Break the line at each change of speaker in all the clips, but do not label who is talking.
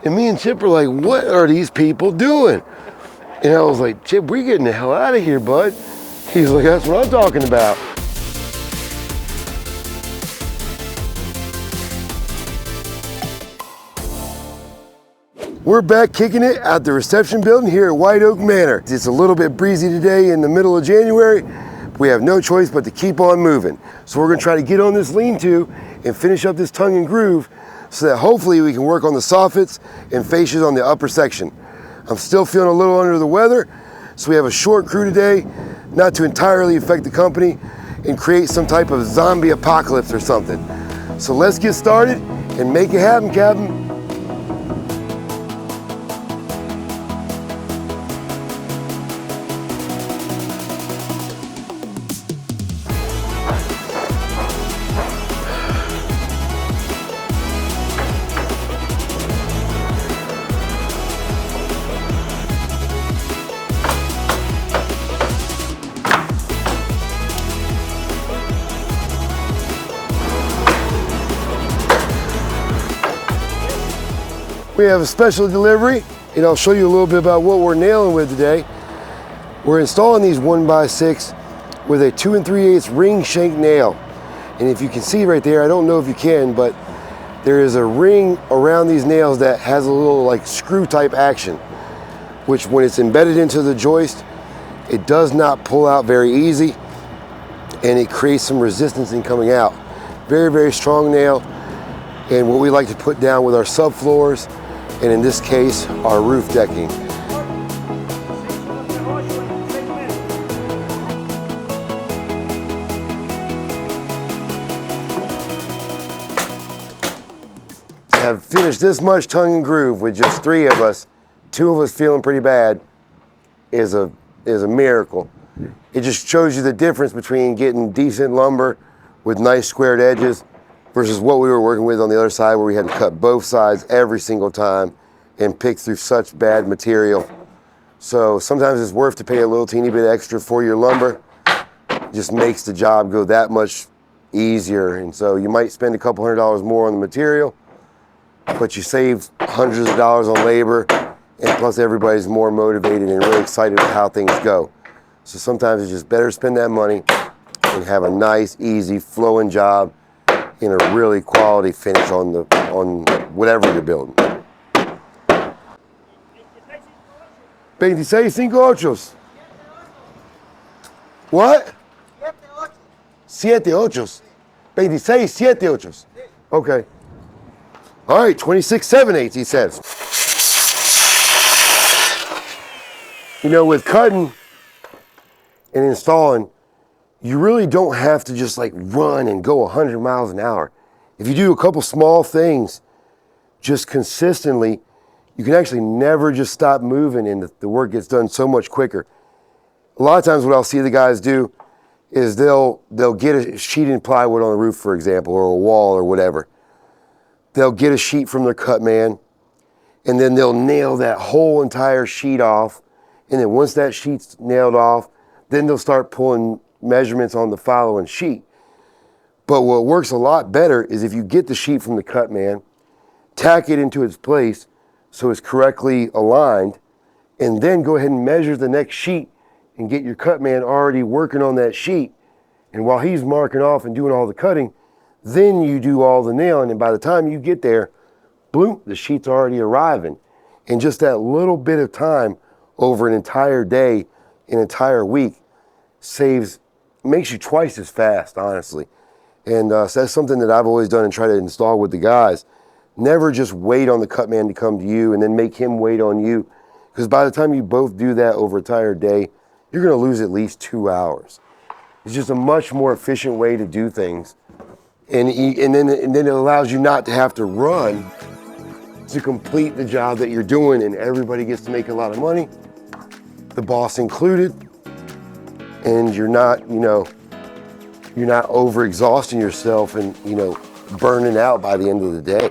And me and Chip were like, what are these people doing? And I was like, Chip, we're getting the hell out of here, bud. He's like, that's what I'm talking about. We're back kicking it at the reception building here at White Oak Manor. It's a little bit breezy today in the middle of January. We have no choice but to keep on moving. So we're gonna try to get on this lean-to and finish up this tongue and groove so that hopefully we can work on the soffits and fascias on the upper section. I'm still feeling a little under the weather, so we have a short crew today, not to entirely affect the company and create some type of zombie apocalypse or something. So let's get started and make it happen, Captain. We have a special delivery, and I'll show you a little bit about what we're nailing with today. We're installing these 1x6 with a 2 3/8 ring shank nail. And if you can see right there, I don't know if you can, but there is a ring around these nails that has a little like screw type action, which when it's embedded into the joist, it does not pull out very easy, and it creates some resistance in coming out. Very, very strong nail, and what we like to put down with our subfloors, and in this case, our roof decking. Have finished this much tongue and groove with just 3 of us, 2 of us feeling pretty bad, is a miracle. It just shows you the difference between getting decent lumber with nice squared edges versus what we were working with on the other side, where we had to cut both sides every single time and pick through such bad material. So sometimes it's worth to pay a little teeny bit extra for your lumber. It just makes the job go that much easier. And so you might spend a couple $100 more on the material, but you save hundreds of dollars on labor, and plus everybody's more motivated and really excited about how things go. So sometimes it's just better to spend that money and have a nice, easy, flowing job in a really quality finish on whatever you're building. 26.5. What? 7.8. 26.7. Okay. All right, 26.7/8, he says. You know, with cutting and installing, you really don't have to just like run and go 100 miles an hour. If you do a couple small things just consistently, you can actually never just stop moving, and the work gets done so much quicker. A lot of times what I'll see the guys do is they'll get a sheet in plywood on the roof, for example, or a wall or whatever. They'll get a sheet from their cut man, and then they'll nail that whole entire sheet off. And then once that sheet's nailed off, then they'll start pulling measurements on the following sheet. But what works a lot better is if you get the sheet from the cut man, tack it into its place so it's correctly aligned, and then go ahead and measure the next sheet and get your cut man already working on that sheet. And while he's marking off and doing all the cutting, then you do all the nailing, and by the time you get there, boom, the sheet's already arriving. And just that little bit of time over an entire day, an entire week, makes you twice as fast, honestly. And so that's something that I've always done and try to install with the guys. Never just wait on the cut man to come to you and then make him wait on you. Because by the time you both do that over an entire day, you're gonna lose at least 2 hours. It's just a much more efficient way to do things. And then it allows you not to have to run to complete the job that you're doing, and everybody gets to make a lot of money, the boss included, and you're not overexhausting yourself and, burning out by the end of the day.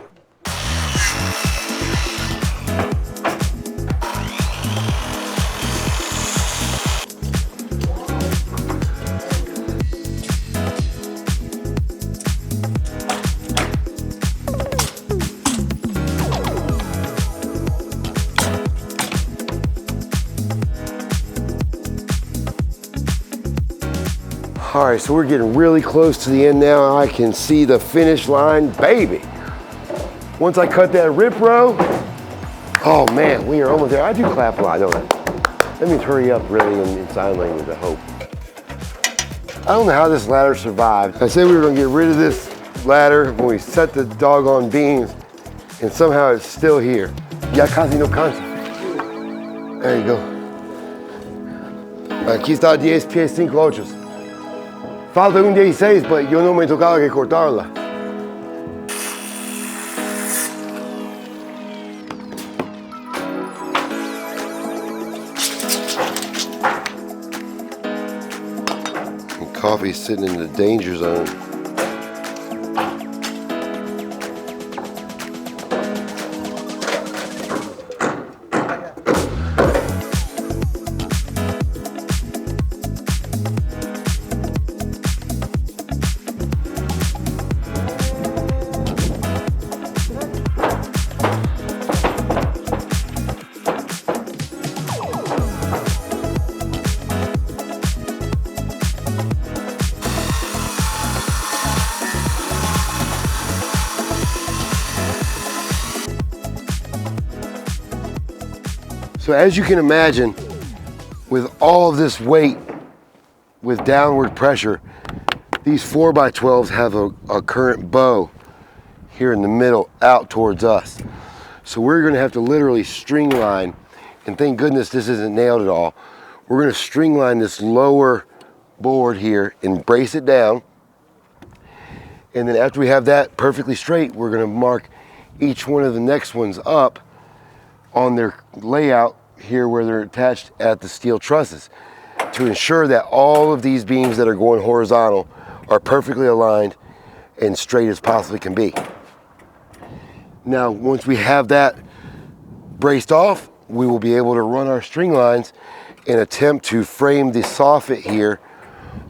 All right, so we're getting really close to the end now. I can see the finish line, baby. Once I cut that rip row, oh man, we are almost there. I do clap a lot, don't I? That means hurry up, really, in sign language, I hope. I don't know how this ladder survived. I said we were gonna get rid of this ladder when we set the doggone beams, and somehow it's still here. Ya casi no cansa. There you go. Aquí está 10 pies 5 ochos. Falta un 16, but yo no me tocaba que cortarla. And coffee's sitting in the danger zone. So as you can imagine, with all of this weight, with downward pressure, these 4x12s have a current bow here in the middle out towards us. So we're gonna have to literally string line, and thank goodness this isn't nailed at all. We're gonna string line this lower board here and brace it down. And then after we have that perfectly straight, we're gonna mark each one of the next ones up on their layout here where they're attached at the steel trusses to ensure that all of these beams that are going horizontal are perfectly aligned and straight as possibly can be. Now, once we have that braced off, we will be able to run our string lines and attempt to frame the soffit here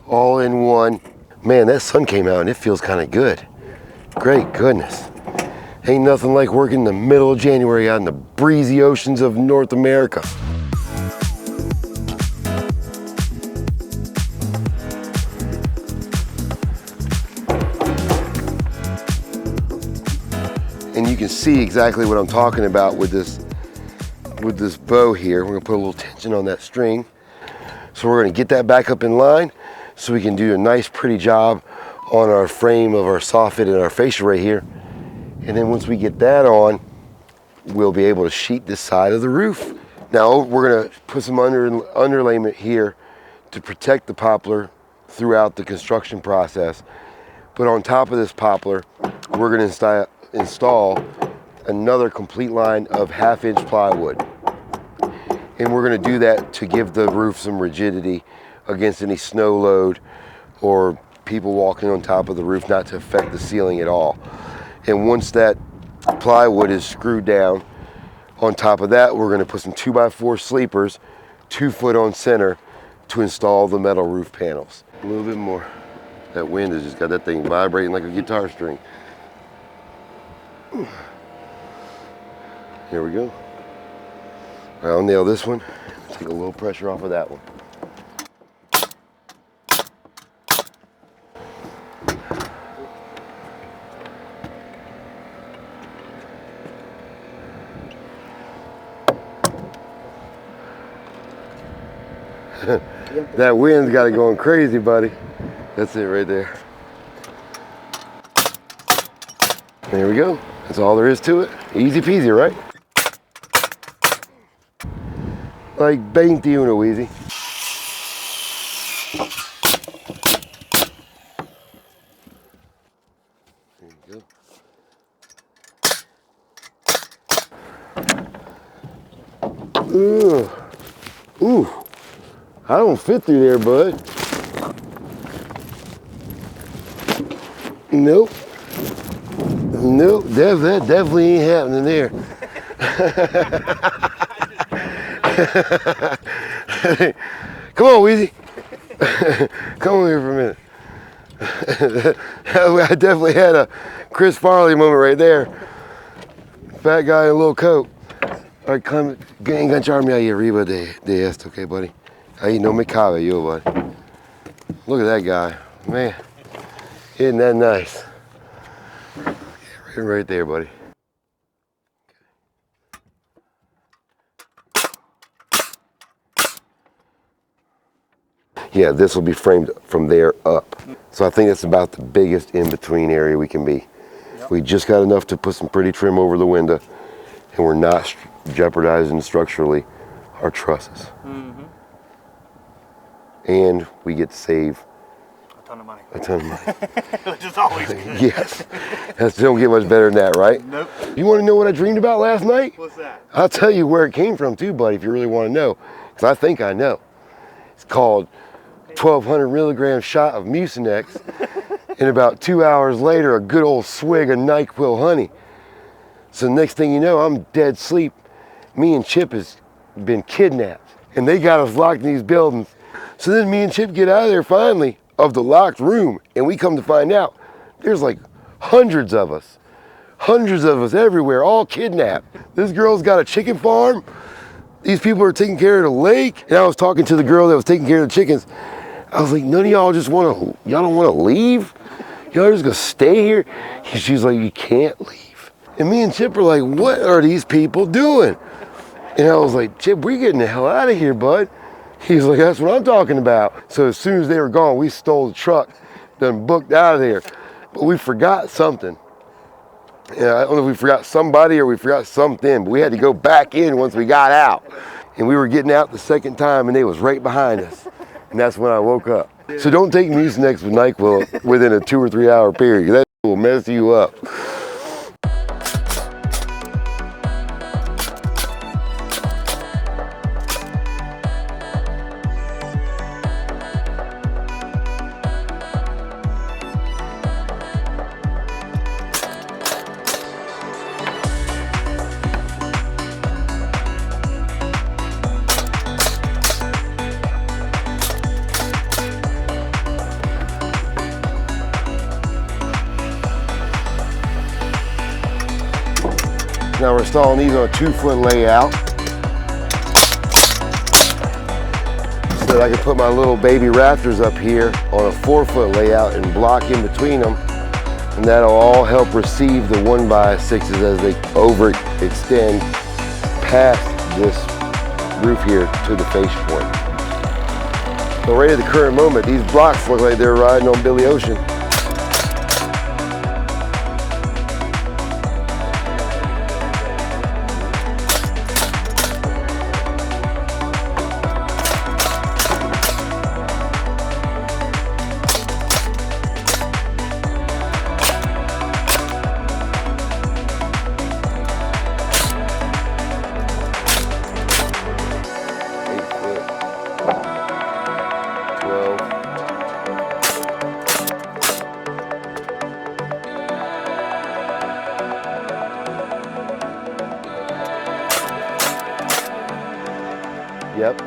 all in one. Man, that sun came out and it feels kind of good. Great goodness. Ain't nothing like working in the middle of January out in the breezy oceans of North America. And you can see exactly what I'm talking about with this bow here. We're gonna put a little tension on that string. So we're gonna get that back up in line so we can do a nice pretty job on our frame of our soffit and our fascia right here. And then once we get that on, we'll be able to sheet this side of the roof. Now we're gonna put some underlayment here to protect the poplar throughout the construction process. But on top of this poplar, we're gonna install another complete line of 1/2-inch plywood. And we're gonna do that to give the roof some rigidity against any snow load or people walking on top of the roof, not to affect the ceiling at all. And once that plywood is screwed down, on top of that, we're gonna put some 2x4 sleepers, 2 foot on center, to install the metal roof panels. A little bit more. That wind has just got that thing vibrating like a guitar string. Here we go. I'll nail this one. Take a little pressure off of that one. That wind's got it going crazy, buddy. That's it right there. There we go. That's all there is to it. Easy peasy, right? Like 21 easy. There you go. Ooh. I don't fit through there, bud. Nope. Nope, that definitely ain't happening there. Come on, Weezy. Come on here for a minute. I definitely had a Chris Farley moment right there. Fat guy in a little coat. All right, come, engancharme ahí arriba de esto, okay, buddy? Ahí no me cabe yo, buddy. Look at that guy, man. Isn't that nice? Right there, buddy. Yeah, this will be framed from there up. So I think that's about the biggest in-between area we can be. Yep. We just got enough to put some pretty trim over the window, and we're not jeopardizing structurally our trusses. Mm-hmm. And we get to save
a ton of money.
A ton of money.
Which is always good.
Yes. That don't get much better than that, right?
Nope.
You want to know what I dreamed about last night?
What's that?
I'll tell you where it came from too, buddy, if you really want to know. Because I think I know. It's called 1,200 milligram shot of Mucinex, and about 2 hours later, a good old swig of NyQuil honey. So the next thing you know, I'm dead asleep. Me and Chip has been kidnapped, and they got us locked in these buildings. So then me and Chip get out of there finally, of the locked room, and we come to find out there's like hundreds of us everywhere, all kidnapped. This girl's got a chicken farm. These people are taking care of the lake. And I was talking to the girl that was taking care of the chickens. I was like, none of y'all y'all don't want to leave? Y'all just gonna stay here? She's like, you can't leave. And me and Chip are like, what are these people doing? And I was like, Chip, we're getting the hell out of here, bud. He's like, that's what I'm talking about. So as soon as they were gone, we stole the truck, then booked out of there. But we forgot something. Yeah, I don't know if we forgot somebody or we forgot something, but we had to go back in once we got out. And we were getting out the second time and they was right behind us. And that's when I woke up. So don't take Mucinex with NyQuil within a 2 or 3 hour period. That will mess you up. Now we're installing these on a 2-foot layout so that I can put my little baby rafters up here on a 4-foot layout and block in between them, and that'll all help receive the 1x6s as they overextend past this roof here to the fascia point. So right at the current moment, these blocks look like they're riding on Billy Ocean. Yep.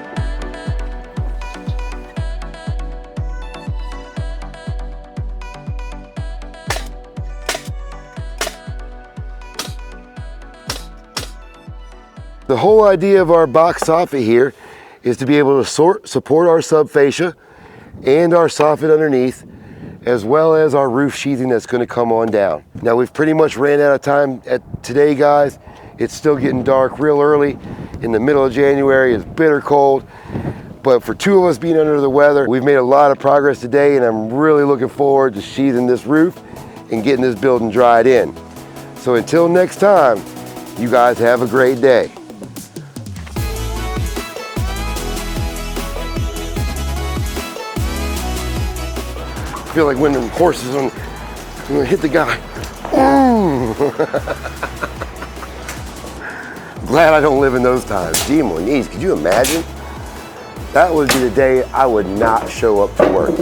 The whole idea of our box soffit here is to be able to support our subfascia and our soffit underneath, as well as our roof sheathing that's going to come on down. Now we've pretty much ran out of time today, guys. It's still getting dark real early in the middle of January. It's bitter cold, but for 2 of us being under the weather, we've made a lot of progress today, and I'm really looking forward to sheathing this roof and getting this building dried in. So until next time, you guys have a great day. I feel like when the horses are gonna hit the guy. Glad I don't live in those times. Gee, Moniz, could you imagine? That would be the day I would not show up for work.